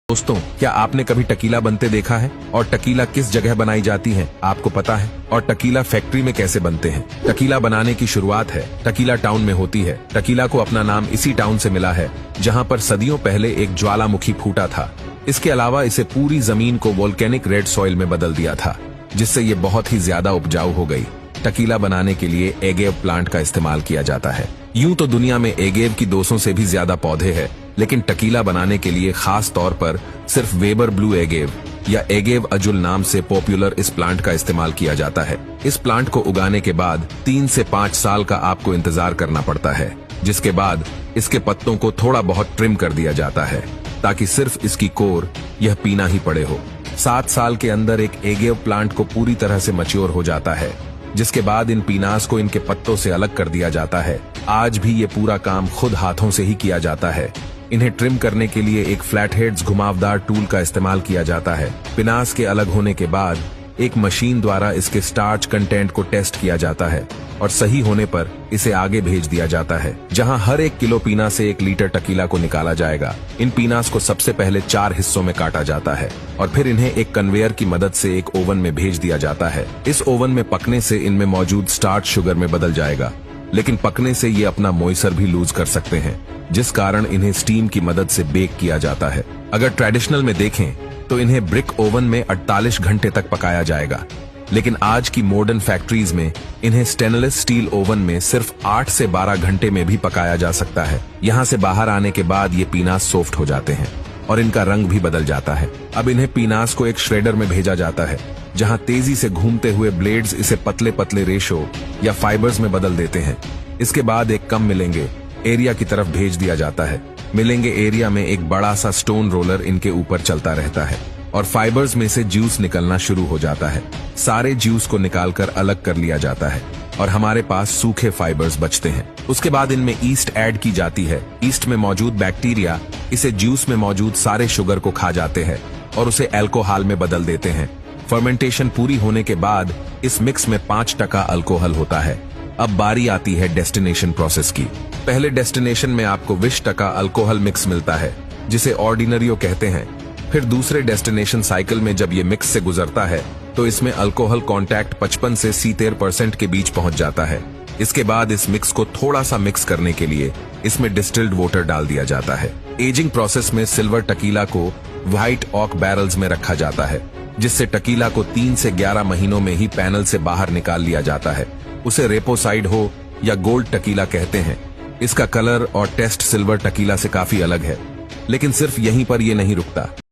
दोस्तों, क्या आपने कभी टकीला बनते देखा है? और टकीला किस जगह बनाई जाती है आपको पता है? और टकीला फैक्ट्री में कैसे बनते हैं? टकीला बनाने की शुरुआत है टकीला टाउन में होती है। टकीला को अपना नाम इसी टाउन से मिला है जहां पर सदियों पहले एक ज्वालामुखी फूटा था। इसके अलावा इसे पूरी जमीन को वोल्केनिक रेड सॉइल में बदल दिया था, जिससे ये बहुत ही ज्यादा उपजाऊ हो गई। टकीला बनाने के लिए एगेव प्लांट का इस्तेमाल किया जाता है। यूं तो दुनिया में एगेव की 200 से भी ज्यादा पौधे हैं, लेकिन टकीला बनाने के लिए खास तौर पर सिर्फ वेबर ब्लू एगेव या एगेव अजुल नाम से पॉपुलर इस प्लांट का इस्तेमाल किया जाता है। इस प्लांट को उगाने के बाद 3 से 5 साल का आपको इंतजार करना पड़ता है, जिसके बाद इसके पत्तों को थोड़ा बहुत ट्रिम कर दिया जाता है ताकि सिर्फ इसकी कोर यह पीना ही पड़े हो। 7 साल के अंदर एक एगेव प्लांट को पूरी तरह से मैच्योर हो जाता है, जिसके बाद इन पीनास को इनके पत्तों से अलग कर दिया जाता है। आज भी ये पूरा काम खुद हाथों से ही किया जाता है। इन्हें ट्रिम करने के लिए एक फ्लैट हेड्स घुमावदार टूल का इस्तेमाल किया जाता है। पिनास के अलग होने के बाद एक मशीन द्वारा इसके स्टार्च कंटेंट को टेस्ट किया जाता है और सही होने पर इसे आगे भेज दिया जाता है, जहां हर 1 किलो पीना से 1 लीटर टकीला को निकाला जाएगा। इन पीनास को सबसे पहले 4 हिस्सों में काटा जाता है और फिर इन्हें एक कन्वेयर की मदद से एक ओवन में भेज दिया जाता है। इस ओवन में पकने से इनमें मौजूद स्टार्च शुगर में बदल जाएगा, लेकिन पकने से ये अपना मॉइस्चर भी लूज कर सकते हैं, जिस कारण इन्हें स्टीम की मदद से बेक किया जाता है। अगर ट्रेडिशनल में देखें तो इन्हें ब्रिक ओवन में 48 घंटे तक पकाया जाएगा, लेकिन आज की मॉडर्न फैक्ट्रीज में इन्हें स्टेनलेस स्टील ओवन में सिर्फ 8 से 12 घंटे में भी पकाया जा सकता है। यहाँ से बाहर आने के बाद ये पीनास सॉफ्ट हो जाते हैं और इनका रंग भी बदल जाता है। अब इन्हें पीनास को एक श्रेडर में भेजा जाता है, जहां तेजी से घूमते हुए ब्लेड्स इसे पतले पतले रेशो या फाइबर्स में बदल देते हैं। इसके बाद एक कम मिलेंगे एरिया की तरफ भेज दिया जाता है। मिलेंगे एरिया में एक बड़ा सा स्टोन रोलर इनके ऊपर चलता रहता है और फाइबर्स में से जूस निकलना शुरू हो जाता है। सारे जूस को निकालकर अलग कर लिया जाता है और हमारे पास सूखे फाइबर्स बचते हैं। उसके बाद इनमें ईस्ट ऐड की जाती है। ईस्ट में मौजूद बैक्टीरिया इसे जूस में मौजूद सारे शुगर को खा जाते हैं और उसे अल्कोहल में बदल देते हैं। फर्मेंटेशन पूरी होने के बाद इस मिक्स में 5% अल्कोहल होता है। अब बारी आती है डेस्टिनेशन प्रोसेस की। पहले डेस्टिनेशन में आपको 20% अल्कोहल मिक्स मिलता है, जिसे ऑर्डिनरियो कहते हैं। फिर दूसरे डेस्टिनेशन साइकिल में जब ये मिक्स से गुजरता है तो इसमें अल्कोहल कॉन्टैक्ट 55 से 70% के बीच पहुंच जाता है। इसके बाद इस मिक्स को थोड़ा सा मिक्स करने के लिए इसमें डिस्टिल्ड वाटर डाल दिया जाता है। एजिंग प्रोसेस में सिल्वर टकीला को व्हाइट ऑक बैरल्स में रखा जाता है, जिससे टकीला को 3 से 11 महीनों में ही पैनल से बाहर निकाल लिया जाता है। उसे रेपोसाइड हो या गोल्ड टकीला कहते हैं। इसका कलर और टेस्ट सिल्वर टकीला से काफी अलग है, लेकिन सिर्फ यहीं पर ये नहीं रुकता।